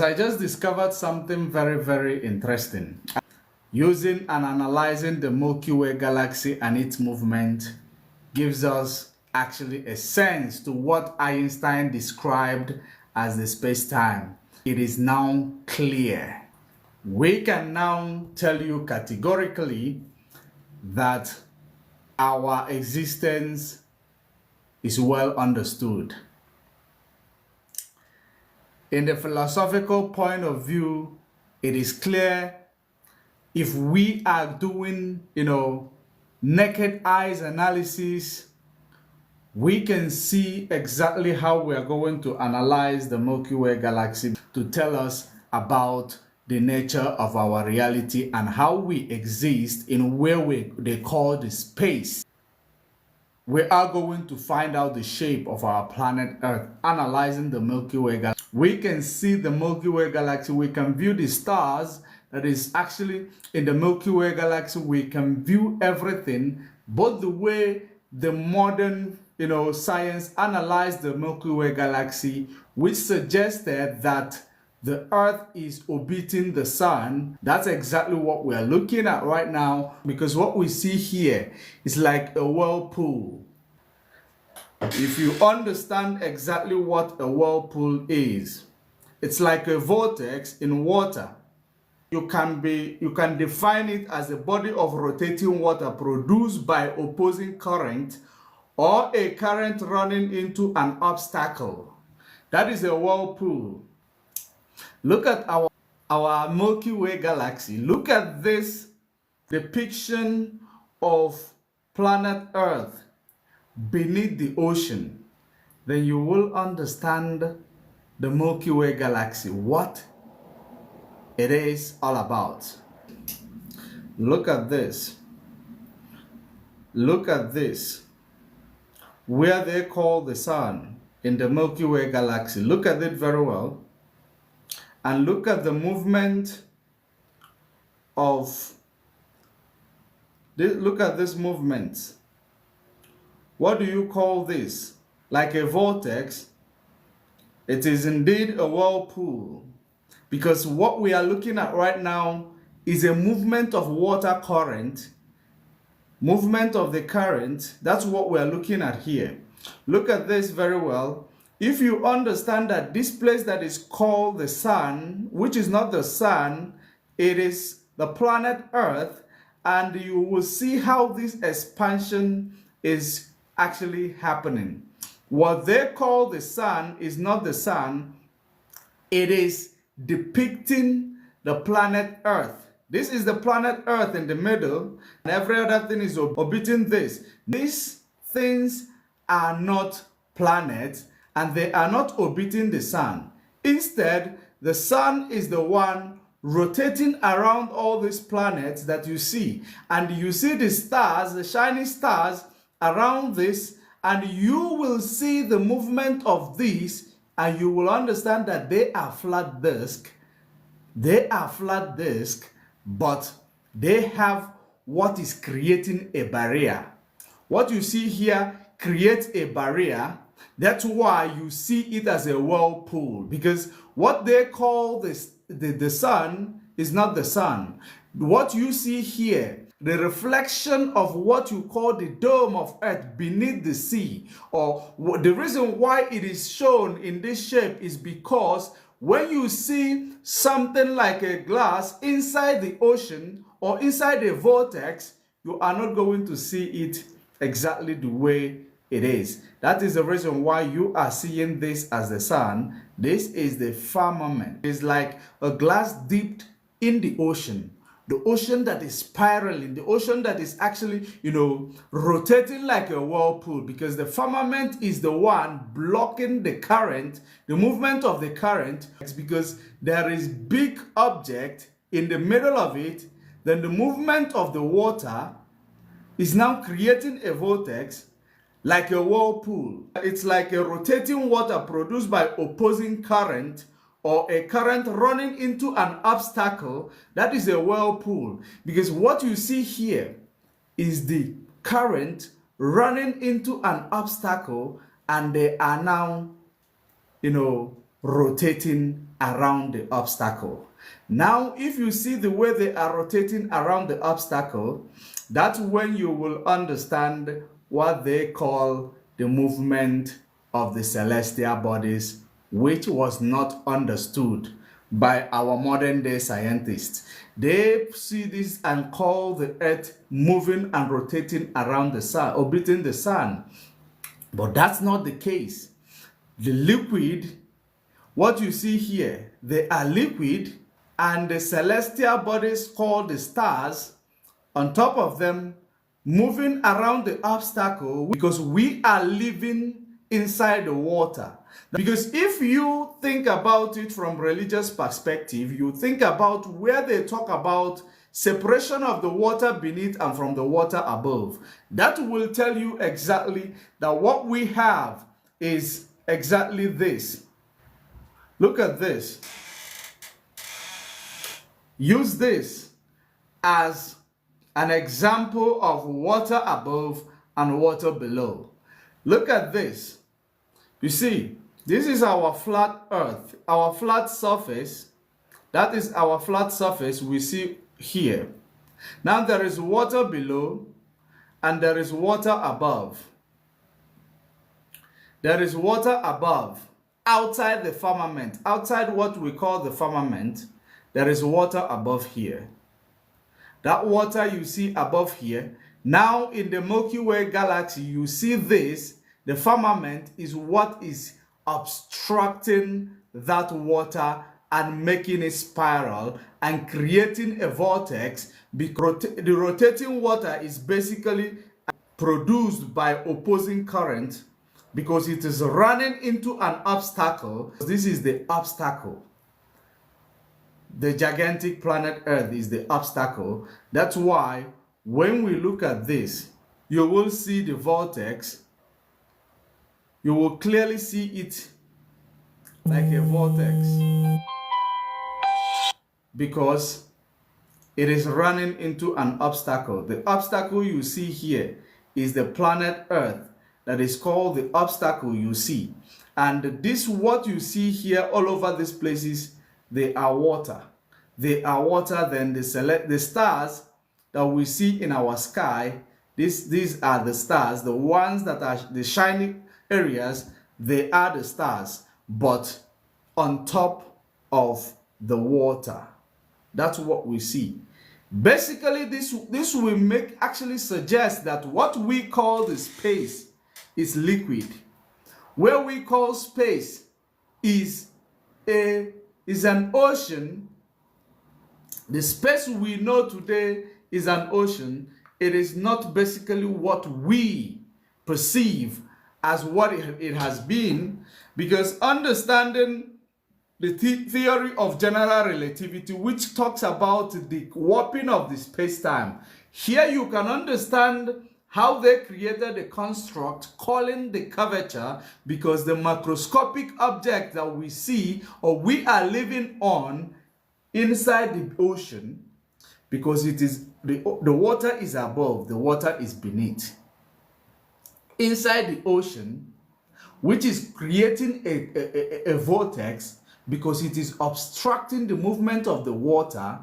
I just discovered something very, very interesting. Using and analyzing the Milky Way galaxy and its movement gives us actually a sense to what Einstein described as the space-time. It is now clear. We can now tell you categorically that our existence is well understood. In the philosophical point of view, it is clear if we are doing, naked eyes analysis, we can see exactly how we are going to analyze the Milky Way galaxy to tell us about the nature of our reality and how we exist in where they call the space. We are going to find out the shape of our planet Earth, analyzing the Milky Way galaxy. We can see the Milky Way galaxy. We can view the stars that is actually in the Milky Way galaxy. We can view everything, both the way the modern, science analyzed the Milky Way galaxy, which suggested that the Earth is orbiting the sun. That's exactly what we are looking at right now, because what we see here is like a whirlpool. If you understand exactly what a whirlpool is, it's like a vortex in water. You can define it as a body of rotating water produced by opposing current or a current running into an obstacle. That is a whirlpool. Look at our Milky Way galaxy. Look at this depiction of planet Earth beneath the ocean. Then you will understand the Milky Way galaxy, what it is all about. Look at this. Look at this. Where they call the sun in the Milky Way galaxy. Look at it very well. And look at the movement of look at this movement. What do you call this? Like a vortex? It is indeed a whirlpool, because what we are looking at right now is a movement of water current, movement of the current. That's what we are looking at here. Look at this very well. If you understand that this place that is called the sun, which is not the sun, it is the planet Earth, and you will see how this expansion is actually happening. What they call the sun is not the sun, it is depicting the planet Earth. This is the planet Earth in the middle, and every other thing is orbiting this. These things are not planets, and they are not orbiting the sun. Instead, the sun is the one rotating around all these planets that you see. And you see the stars, the shining stars around this, and you will see the movement of these, and you will understand that they are flat disk. They are flat disk, but they have what is creating a barrier. What you see here creates a barrier. That's why you see it as a whirlpool, because what they call the sun is not the sun. What you see here, the reflection of what you call the dome of Earth beneath the sea, or the reason why it is shown in this shape is because when you see something like a glass inside the ocean or inside a vortex, you are not going to see it exactly the way it is. That is the reason why you are seeing this as the sun. This is the firmament. It's like a glass dipped in the ocean. The ocean that is spiraling, the ocean that is actually, rotating like a whirlpool, because the firmament is the one blocking the current, the movement of the current. It's because there is big object in the middle of it, then the movement of the water is now creating a vortex like a whirlpool. It's like a rotating water produced by opposing current, or a current running into an obstacle. That is a whirlpool, because what you see here is the current running into an obstacle, and they are now, rotating around the obstacle. Now, if you see the way they are rotating around the obstacle, that's when you will understand what they call the movement of the celestial bodies, which was not understood by our modern day scientists. They see this and call the earth moving and rotating around the sun, orbiting the sun. But that's not the case. The liquid, what you see here, they are liquid, and the celestial bodies called the stars on top of them moving around the obstacle, because we are living inside the water. Because if you think about it from religious perspective, you think about where they talk about separation of the water beneath and from the water above. That will tell you exactly that what we have is exactly this. Look at this. Use this as an example of water above and water below. Look at this. You see, this is our flat earth, our flat surface. That is our flat surface we see here. Now there is water below and there is water above. There is water above, outside the firmament, outside what we call the firmament. There is water above here. That water you see above here, now in the Milky Way galaxy, you see this, the firmament is what is obstructing that water and making it spiral and creating a vortex, because the rotating water is basically produced by opposing current, because it is running into an obstacle. This is the obstacle. The gigantic planet Earth is the obstacle. That's why when we look at this, you will see the vortex. You will clearly see it like a vortex, because it is running into an obstacle. The obstacle you see here is the planet Earth. That is called the obstacle you see. And this, what you see here all over these places, they are water. They are water. Then the stars that we see in our sky, these are the stars. The ones that are the shiny areas, they are the stars, but on top of the water. That's what we see. Basically, this will actually suggest that what we call the space is liquid. Where we call space is an ocean. The space we know today is an ocean. It is not basically what we perceive as what it has been, because understanding the theory of general relativity, which talks about the warping of the space-time, here you can understand how they created a construct calling the curvature, because the macroscopic object that we see or we are living on inside the ocean, because it is the water is above, the water is beneath. Inside the ocean, which is creating a vortex, because it is obstructing the movement of the water,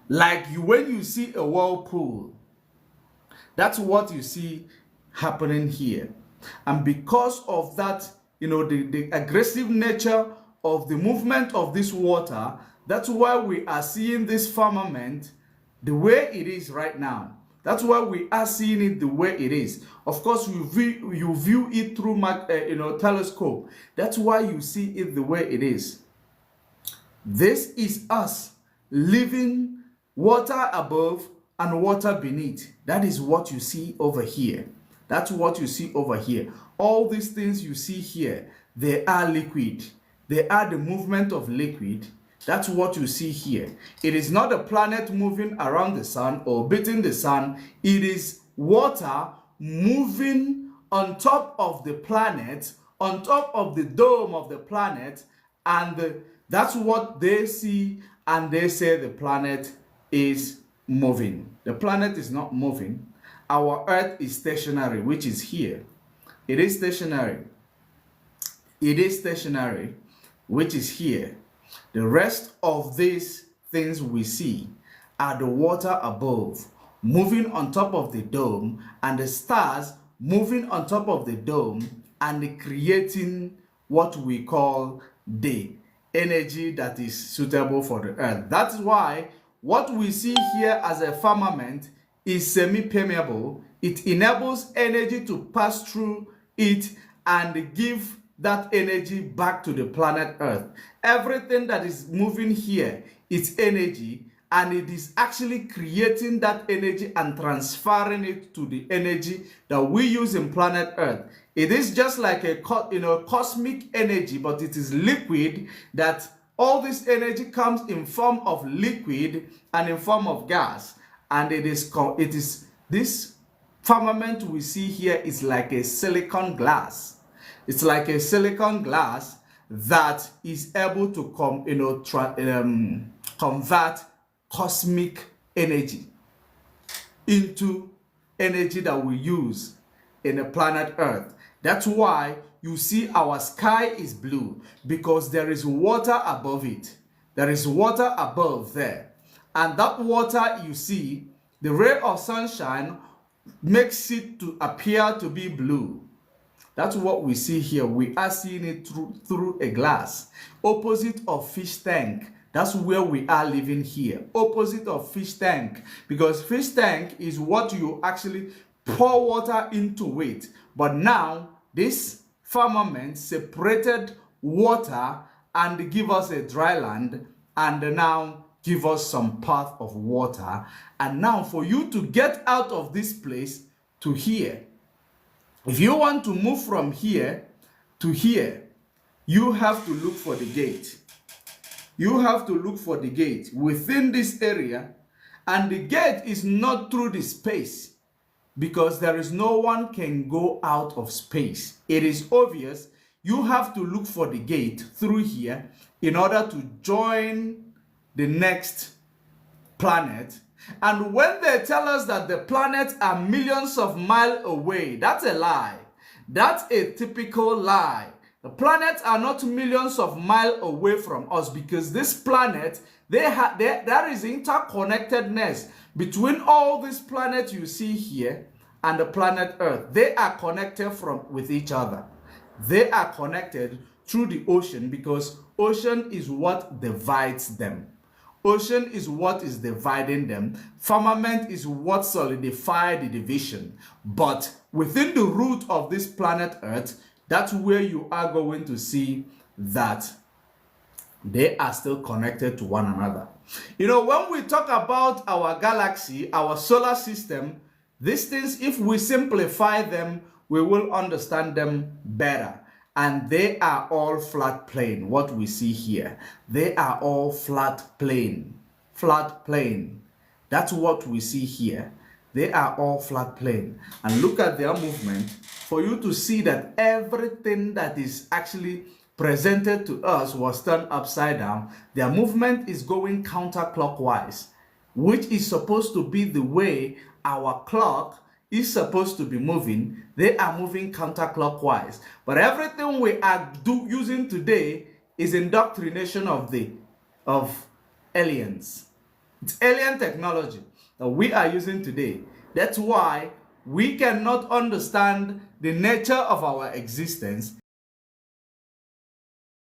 like when you see a whirlpool. That's what you see happening here. And because of that, the aggressive nature of the movement of this water, that's why we are seeing this firmament the way it is right now. That's why we are seeing it the way it is. Of course, you view it through telescope. That's why you see it the way it is. This is us living water above and water beneath. That is what you see over here. That's what you see over here. All these things you see here, they are liquid. They are the movement of liquid. That's what you see here. It is not a planet moving around the sun or orbiting the sun. It is water moving on top of the planet, on top of the dome of the planet, and that's what they see, and they say the planet is moving. The planet is not moving. Our Earth is stationary, which is here. It is stationary. It is stationary, which is here. The rest of these things we see are the water above, moving on top of the dome, and the stars moving on top of the dome and creating what we call the energy that is suitable for the earth. That's why what we see here as a firmament is semi-permeable. It enables energy to pass through it and give that energy back to the planet Earth. Everything that is moving here is energy, and it is actually creating that energy and transferring it to the energy that we use in planet Earth. It is just like a cosmic energy, but it is liquid. That all this energy comes in form of liquid and in form of gas, and it is this firmament we see here is like a silicon glass. It's like a silicon glass that is able to convert cosmic energy into energy that we use in the planet Earth. That's why you see our sky is blue, because there is water above it. There is water above there. And that water, you see, the ray of sunshine makes it to appear to be blue. That's what we see here. We are seeing it through a glass. Opposite of fish tank. That's where we are living here. Opposite of fish tank. Because fish tank is what you actually pour water into it. But now, this firmament separated water and give us a dry land, and now give us some path of water. And now for you to get out of this place to here, if you want to move from here to here, you have to look for the gate. You have to look for the gate within this area, and the gate is not through the space, because there is no one can go out of space. It is obvious you have to look for the gate through here in order to join the next planet. And when they tell us that the planets are millions of miles away, that's a lie. That's a typical lie. The planets are not millions of miles away from us, because this planet, there is interconnectedness between all these planets you see here and the planet Earth. They are connected with each other. They are connected through the ocean, because ocean is what divides them. Ocean is what is dividing them. Firmament is what solidified the division. But within the root of this planet Earth, that's where you are going to see that they are still connected to one another. You know, when we talk about our galaxy, our solar system, these things, if we simplify them, we will understand them better. And they are all flat plane. What we see here, they are all flat plane. Flat plane. That's what we see here. They are all flat plane. And look at their movement for you to see that everything that is actually presented to us was turned upside down. Their movement is going counterclockwise, which is supposed to be the way our clock is supposed to be moving. They are moving counterclockwise. But everything we are using today is indoctrination of aliens. It's alien technology that we are using today. That's why we cannot understand the nature of our existence